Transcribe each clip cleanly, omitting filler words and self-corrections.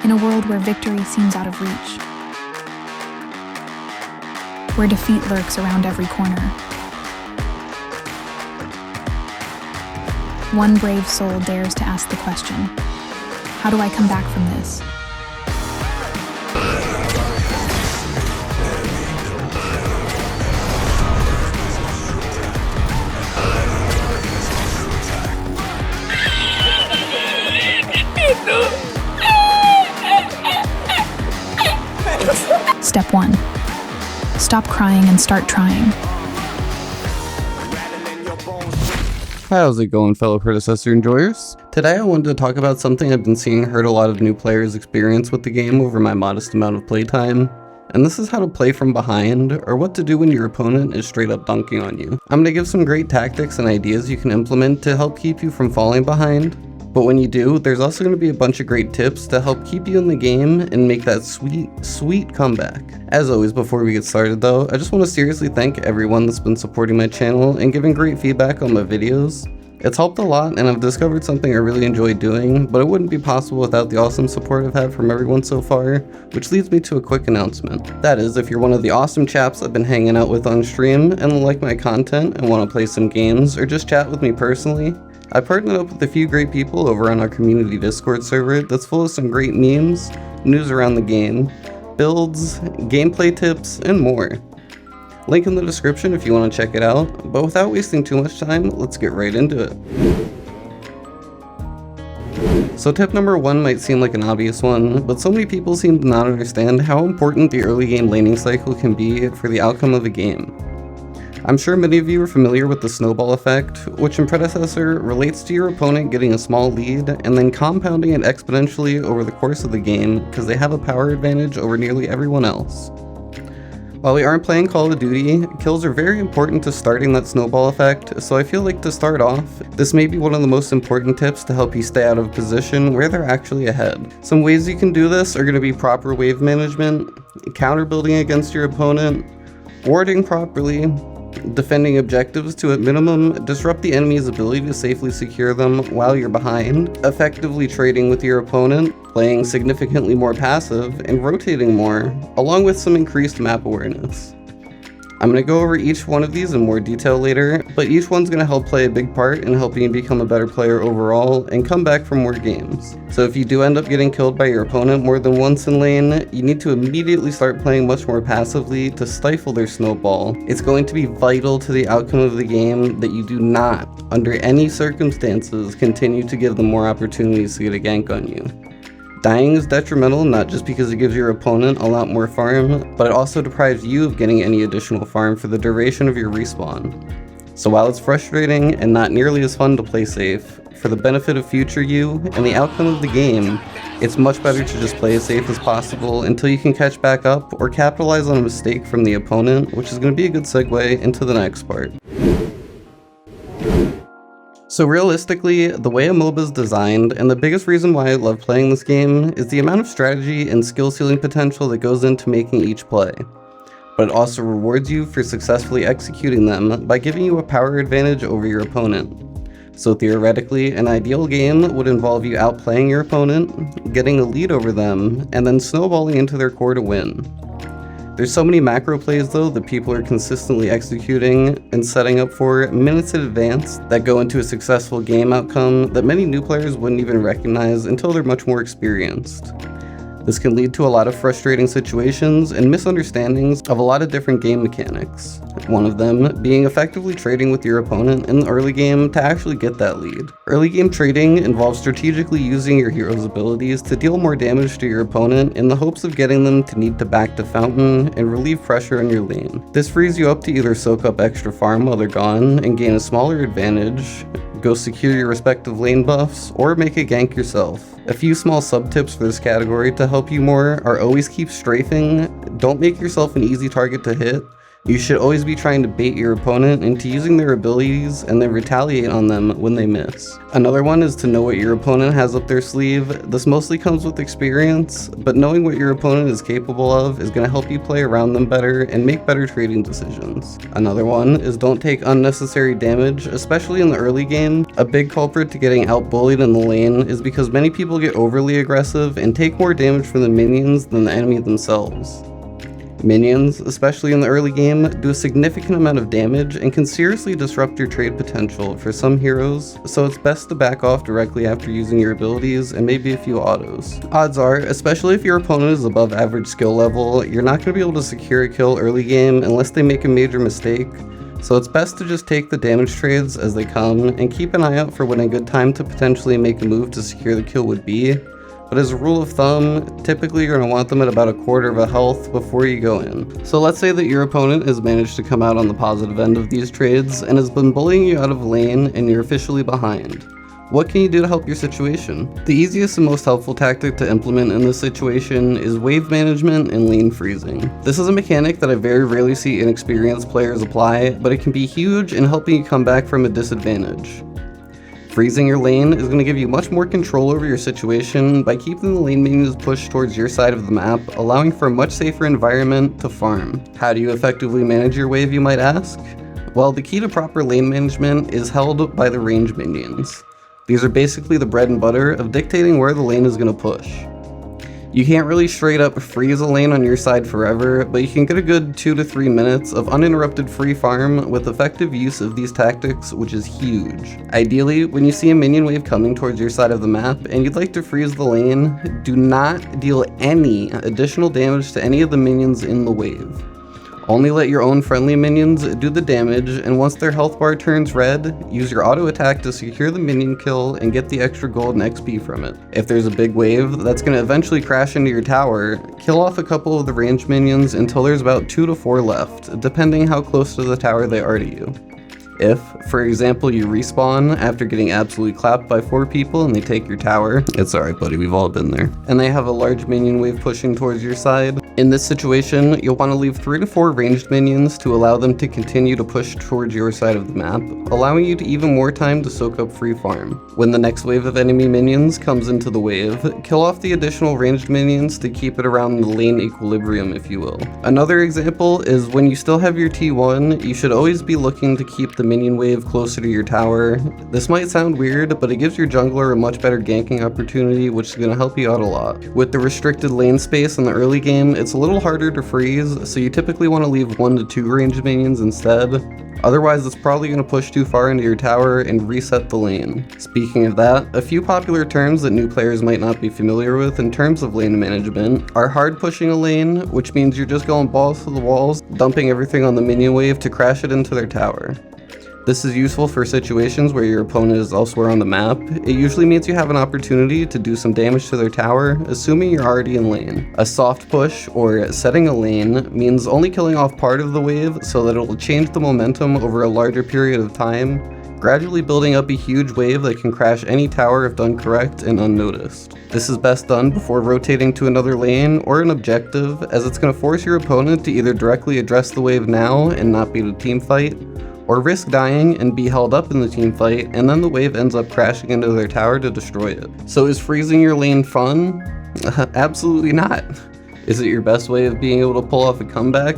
in a world where victory seems out of reach, where defeat lurks around every corner. One brave soul dares to ask the question, how do I come back from this? Step 1. Stop crying and start trying. How's it going, fellow Predecessor enjoyers? Today I wanted to talk about something I've been seeing hurt a lot of new players experience with the game over my modest amount of playtime, and this is how to play from behind, or what to do when your opponent is straight up dunking on you. I'm going to give some great tactics and ideas you can implement to help keep you from falling behind, but when you do, there's also going to be a bunch of great tips to help keep you in the game and make that sweet comeback. As always, before we get started though, I just want to seriously thank everyone that's been supporting my channel and giving great feedback on my videos. It's helped a lot, and I've discovered something I really enjoy doing, but it wouldn't be possible without the awesome support I've had from everyone so far, which leads me to a quick announcement. That is, if you're one of the awesome chaps I've been hanging out with on stream and like my content and want to play some games or just chat with me personally, I partnered up with a few great people over on our community Discord server that's full of some great memes, news around the game, builds, gameplay tips, and more. Link in the description if you want to check it out, but without wasting too much time, let's get right into it. So tip number 1 might seem like an obvious one, but so many people seem to not understand how important the early game laning cycle can be for the outcome of a game. I'm sure many of you are familiar with the snowball effect, which in Predecessor relates to your opponent getting a small lead and then compounding it exponentially over the course of the game because they have a power advantage over nearly everyone else. While we aren't playing Call of Duty, kills are very important to starting that snowball effect, so I feel like to start off, this may be one of the most important tips to help you stay out of position where they're actually ahead. Some ways you can do this are going to be proper wave management, counter building against your opponent, warding properly, defending objectives to at minimum, disrupt the enemy's ability to safely secure them while you're behind, effectively trading with your opponent, playing significantly more passive, and rotating more, along with some increased map awareness. I'm going to go over each one of these in more detail later, but each one's going to help play a big part in helping you become a better player overall and come back from more games. So if you do end up getting killed by your opponent more than once in lane, you need to immediately start playing much more passively to stifle their snowball. It's going to be vital to the outcome of the game that you do not, under any circumstances, continue to give them more opportunities to get a gank on you. Dying is detrimental not just because it gives your opponent a lot more farm, but it also deprives you of getting any additional farm for the duration of your respawn. So while it's frustrating and not nearly as fun to play safe, for the benefit of future you and the outcome of the game, it's much better to just play as safe as possible until you can catch back up or capitalize on a mistake from the opponent, which is going to be a good segue into the next part. So realistically, the way a MOBA is designed, and the biggest reason why I love playing this game, is the amount of strategy and skill ceiling potential that goes into making each play. But it also rewards you for successfully executing them by giving you a power advantage over your opponent. So theoretically, an ideal game would involve you outplaying your opponent, getting a lead over them, and then snowballing into their core to win. There's so many macro plays though that people are consistently executing and setting up for minutes in advance that go into a successful game outcome that many new players wouldn't even recognize until they're much more experienced. This can lead to a lot of frustrating situations and misunderstandings of a lot of different game mechanics. One of them being effectively trading with your opponent in the early game to actually get that lead. Early game trading involves strategically using your hero's abilities to deal more damage to your opponent in the hopes of getting them to need to back to fountain and relieve pressure on your lane. This frees you up to either soak up extra farm while they're gone and gain a smaller advantage, go secure your respective lane buffs, or make a gank yourself. A few small sub-tips for this category to help you more are always keep strafing, don't make yourself an easy target to hit, You should always be trying to bait your opponent into using their abilities and then retaliate on them when they miss. Another one is to know what your opponent has up their sleeve. This mostly comes with experience, but knowing what your opponent is capable of is going to help you play around them better and make better trading decisions. Another one is don't take unnecessary damage, especially in the early game. A big culprit to getting outbullied in the lane is because many people get overly aggressive and take more damage from the minions than the enemy themselves. Minions, especially in the early game, do a significant amount of damage and can seriously disrupt your trade potential for some heroes, so it's best to back off directly after using your abilities and maybe a few autos. Odds are, especially if your opponent is above average skill level, you're not going to be able to secure a kill early game unless they make a major mistake, so it's best to just take the damage trades as they come and keep an eye out for when a good time to potentially make a move to secure the kill would be. But as a rule of thumb, typically you're going to want them at about a quarter of a health before you go in. So let's say that your opponent has managed to come out on the positive end of these trades and has been bullying you out of lane and you're officially behind. What can you do to help your situation? The easiest and most helpful tactic to implement in this situation is wave management and lane freezing. This is a mechanic that I very rarely see inexperienced players apply, but it can be huge in helping you come back from a disadvantage. Freezing your lane is going to give you much more control over your situation by keeping the lane minions pushed towards your side of the map, allowing for a much safer environment to farm. How do you effectively manage your wave, you might ask? Well, the key to proper lane management is held by the range minions. These are basically the bread and butter of dictating where the lane is going to push. You can't really straight up freeze a lane on your side forever, but you can get a good 2 to 3 minutes of uninterrupted free farm with effective use of these tactics, which is huge. Ideally, when you see a minion wave coming towards your side of the map and you'd like to freeze the lane, do not deal any additional damage to any of the minions in the wave. Only let your own friendly minions do the damage, and once their health bar turns red, use your auto attack to secure the minion kill and get the extra gold and XP from it. If there's a big wave that's going to eventually crash into your tower, kill off a couple of the ranged minions until there's about 2 to 4 left, depending how close to the tower they are to you. If, for example, you respawn after getting absolutely clapped by 4 people and they take your tower, it's alright buddy, we've all been there, and they have a large minion wave pushing towards your side, in this situation, you'll want to leave 3 to 4 ranged minions to allow them to continue to push towards your side of the map, allowing you to even more time to soak up free farm. When the next wave of enemy minions comes into the wave, kill off the additional ranged minions to keep it around the lane equilibrium, if you will. Another example is when you still have your T1, you should always be looking to keep the minion wave closer to your tower. This might sound weird, but it gives your jungler a much better ganking opportunity, which is going to help you out a lot. With the restricted lane space in the early game, it's a little harder to freeze, so you typically want to leave 1 to 2 ranged minions instead. Otherwise, it's probably going to push too far into your tower and reset the lane. Speaking of that, a few popular terms that new players might not be familiar with in terms of lane management are hard pushing a lane, which means you're just going balls to the walls, dumping everything on the minion wave to crash it into their tower. This is useful for situations where your opponent is elsewhere on the map. It usually means you have an opportunity to do some damage to their tower, assuming you're already in lane. A soft push, or setting a lane, means only killing off part of the wave so that it will change the momentum over a larger period of time, gradually building up a huge wave that can crash any tower if done correct and unnoticed. This is best done before rotating to another lane or an objective, as it's going to force your opponent to either directly address the wave now and not beat a team fight, or risk dying and be held up in the team fight, and then the wave ends up crashing into their tower to destroy it. So is freezing your lane fun? Absolutely not. Is it your best way of being able to pull off a comeback?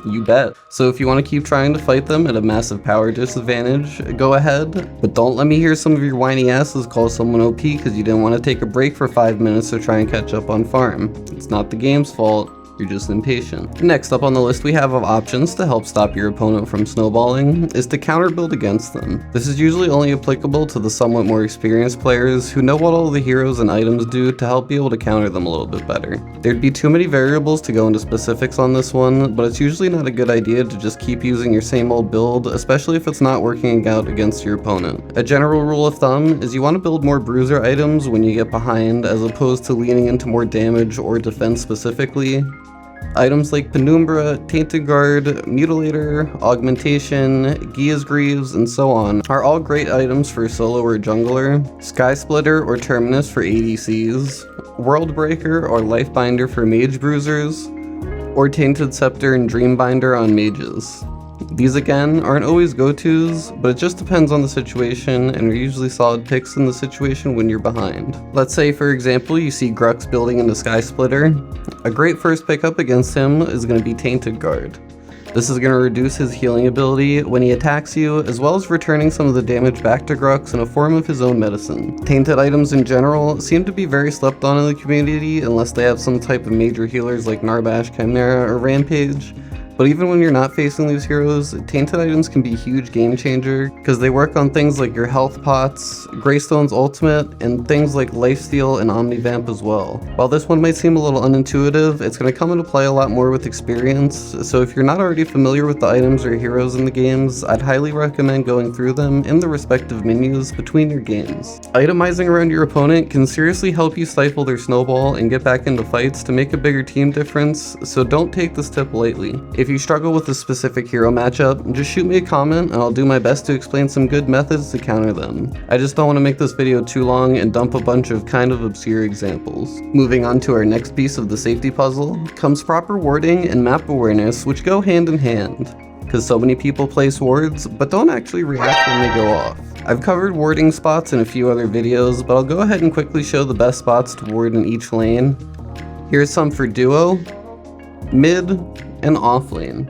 You bet. So if you want to keep trying to fight them at a massive power disadvantage, go ahead, but don't let me hear some of your whiny asses call someone OP because you didn't want to take a break for 5 minutes to try and catch up on farm. It's not the game's fault. You're just impatient. Next up on the list we have of options to help stop your opponent from snowballing is to counter build against them. This is usually only applicable to the somewhat more experienced players who know what all the heroes and items do to help be able to counter them a little bit better. There'd be too many variables to go into specifics on this one, but it's usually not a good idea to just keep using your same old build, especially if it's not working out against your opponent. A general rule of thumb is you want to build more bruiser items when you get behind, as opposed to leaning into more damage or defense specifically. Items like Penumbra, Tainted Guard, Mutilator, Augmentation, Gia's Greaves, and so on are all great items for solo or jungler, Sky Splitter or Terminus for ADCs, World Breaker or Lifebinder for mage bruisers, or Tainted Scepter and Dreambinder on mages. These again aren't always go-tos, but it just depends on the situation and are usually solid picks in the situation when you're behind. Let's say for example you see Grux building into Sky Splitter. A great first pickup against him is going to be Tainted Guard. This is going to reduce his healing ability when he attacks you, as well as returning some of the damage back to Grux in a form of his own medicine. Tainted items in general seem to be very slept on in the community unless they have some type of major healers like Narbash, Chimera, or Rampage. But even when you're not facing these heroes, Tainted items can be a huge game changer because they work on things like your health pots, Greystone's ultimate, and things like Lifesteal and Omnivamp as well. While this one might seem a little unintuitive, it's going to come into play a lot more with experience, so if you're not already familiar with the items or heroes in the games, I'd highly recommend going through them in the respective menus between your games. Itemizing around your opponent can seriously help you stifle their snowball and get back into fights to make a bigger team difference, so don't take this tip lightly. If you struggle with a specific hero matchup, just shoot me a comment and I'll do my best to explain some good methods to counter them. I just don't want to make this video too long and dump a bunch of kind of obscure examples. Moving on to our next piece of the safety puzzle, comes proper warding and map awareness, which go hand in hand. Because so many people place wards, but don't actually react when they go off. I've covered warding spots in a few other videos, but I'll go ahead and quickly show the best spots to ward in each lane. Here's some for duo, mid, and off lane.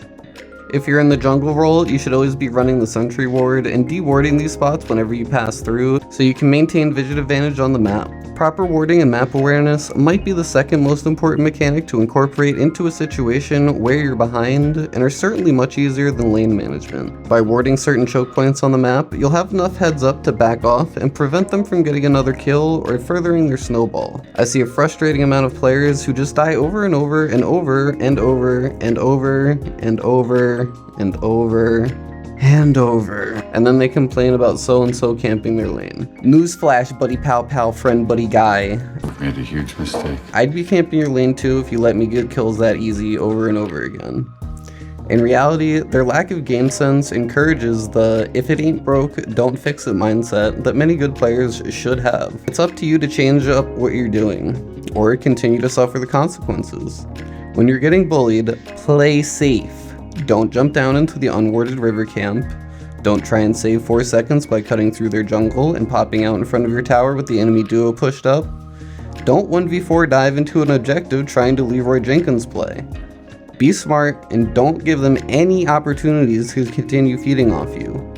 If you're in the jungle role, you should always be running the sentry ward and dewarding these spots whenever you pass through, so you can maintain vision advantage on the map. Proper warding and map awareness might be the second most important mechanic to incorporate into a situation where you're behind, and are certainly much easier than lane management. By warding certain choke points on the map, you'll have enough heads up to back off and prevent them from getting another kill or furthering their snowball. I see a frustrating amount of players who just die over and over and over and over and over and over and over and over, and then they complain about so-and-so camping their lane. Newsflash, buddy pow pow, friend buddy guy. Made a huge mistake. I'd be camping your lane too if you let me get kills that easy over and over again. In reality, their lack of game sense encourages the if it ain't broke, don't fix it mindset that many good players should have. It's up to you to change up what you're doing, or continue to suffer the consequences. When you're getting bullied, play safe. Don't jump down into the unwarded river camp. Don't try and save 4 seconds by cutting through their jungle and popping out in front of your tower with the enemy duo pushed up. Don't 1v4 dive into an objective trying to Leroy Jenkins play. Be smart and don't give them any opportunities to continue feeding off you.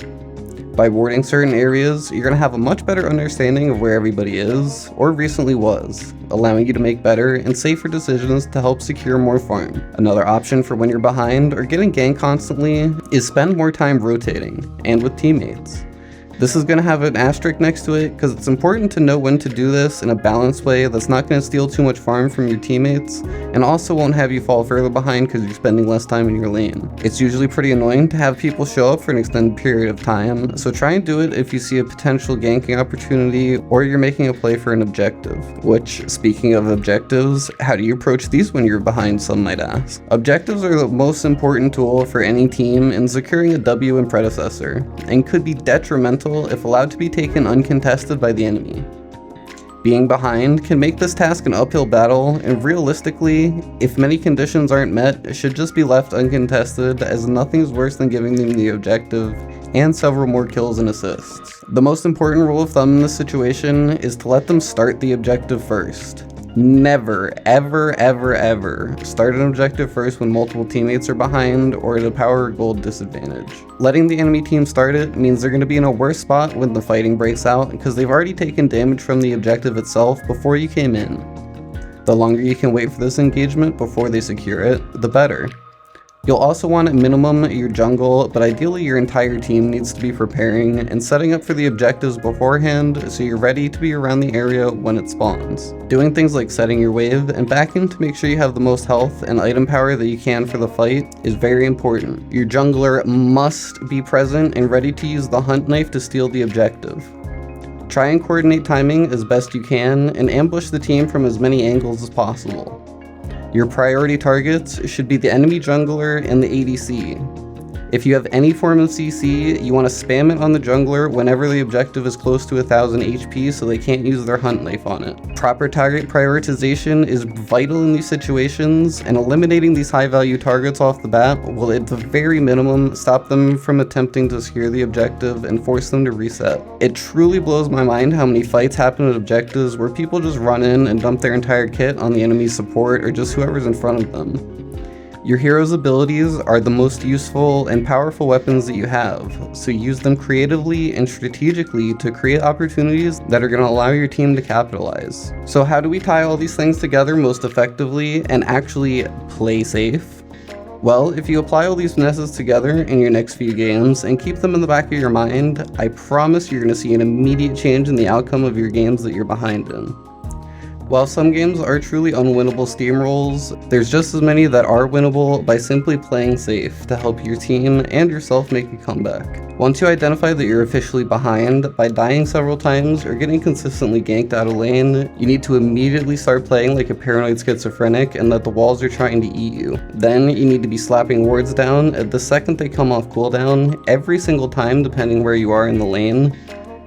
By warding certain areas, you're going to have a much better understanding of where everybody is, or recently was, allowing you to make better and safer decisions to help secure more farm. Another option for when you're behind or getting ganked constantly is spend more time rotating, and with teammates. This is going to have an asterisk next to it because it's important to know when to do this in a balanced way that's not going to steal too much farm from your teammates and also won't have you fall further behind because you're spending less time in your lane. It's usually pretty annoying to have people show up for an extended period of time, so try and do it if you see a potential ganking opportunity or you're making a play for an objective. Which, speaking of objectives, how do you approach these when you're behind, some might ask? Objectives are the most important tool for any team in securing a W in Predecessor, and could be detrimental if allowed to be taken uncontested by the enemy. Being behind can make this task an uphill battle, and realistically, if many conditions aren't met, it should just be left uncontested, as nothing is worse than giving them the objective and several more kills and assists. The most important rule of thumb in this situation is to let them start the objective first. Never, ever, ever, ever start an objective first when multiple teammates are behind or at a power or gold disadvantage. Letting the enemy team start it means they're going to be in a worse spot when the fighting breaks out because they've already taken damage from the objective itself before you came in. The longer you can wait for this engagement before they secure it, the better. You'll also want at minimum your jungle, but ideally your entire team needs to be preparing and setting up for the objectives beforehand so you're ready to be around the area when it spawns. Doing things like setting your wave and backing to make sure you have the most health and item power that you can for the fight is very important. Your jungler must be present and ready to use the hunt knife to steal the objective. Try and coordinate timing as best you can and ambush the team from as many angles as possible. Your priority targets should be the enemy jungler and the ADC. If you have any form of CC, you want to spam it on the jungler whenever the objective is close to 1000 HP so they can't use their hunt knife on it. Proper target prioritization is vital in these situations, and eliminating these high value targets off the bat will at the very minimum stop them from attempting to secure the objective and force them to reset. It truly blows my mind how many fights happen at objectives where people just run in and dump their entire kit on the enemy's support or just whoever's in front of them. Your hero's abilities are the most useful and powerful weapons that you have, so use them creatively and strategically to create opportunities that are going to allow your team to capitalize. So how do we tie all these things together most effectively and actually play safe? Well, if you apply all these finesses together in your next few games and keep them in the back of your mind, I promise you're going to see an immediate change in the outcome of your games that you're behind in. While some games are truly unwinnable steamrolls, there's just as many that are winnable by simply playing safe to help your team and yourself make a comeback. Once you identify that you're officially behind by dying several times or getting consistently ganked out of lane, you need to immediately start playing like a paranoid schizophrenic and that the walls are trying to eat you. Then you need to be slapping wards down at the second they come off cooldown, every single time depending where you are in the lane.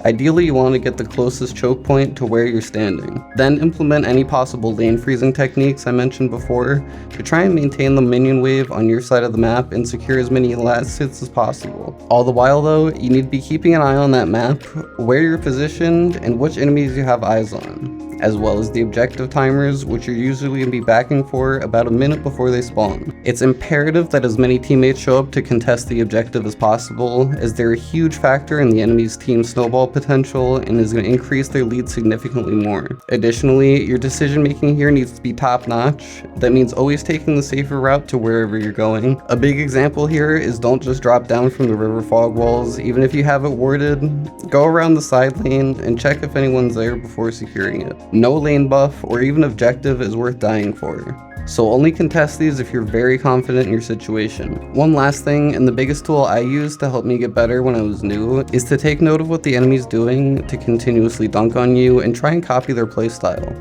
Ideally, you want to get the closest choke point to where you're standing. Then implement any possible lane freezing techniques I mentioned before to try and maintain the minion wave on your side of the map and secure as many last hits as possible. All the while though, you need to be keeping an eye on that map, where you're positioned, and which enemies you have eyes on, as well as the objective timers, which you're usually going to be backing for about a minute before they spawn. It's imperative that as many teammates show up to contest the objective as possible, as they're a huge factor in the enemy's team snowball potential and is going to increase their lead significantly more. Additionally, your decision making here needs to be top notch. That means always taking the safer route to wherever you're going. A big example here is don't just drop down from the river fog walls. Even if you have it warded, go around the side lane and check if anyone's there before securing it. No lane buff or even objective is worth dying for, so only contest these if you're very confident in your situation. One last thing, and the biggest tool I used to help me get better when I was new, is to take note of what the enemy's doing to continuously dunk on you and try and copy their playstyle.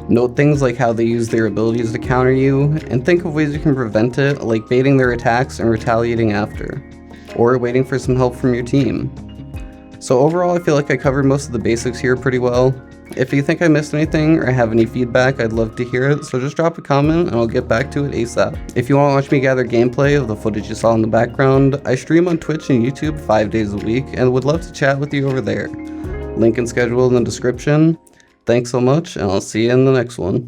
Note things like how they use their abilities to counter you, and think of ways you can prevent it, like baiting their attacks and retaliating after, or waiting for some help from your team. So overall, I feel like I covered most of the basics here pretty well. If you think I missed anything or have any feedback, I'd love to hear it, so just drop a comment and I'll get back to it ASAP. If you want to watch me gather gameplay of the footage you saw in the background, I stream on Twitch and YouTube 5 days a week and would love to chat with you over there. Link and schedule in the description. Thanks so much, and I'll see you in the next one.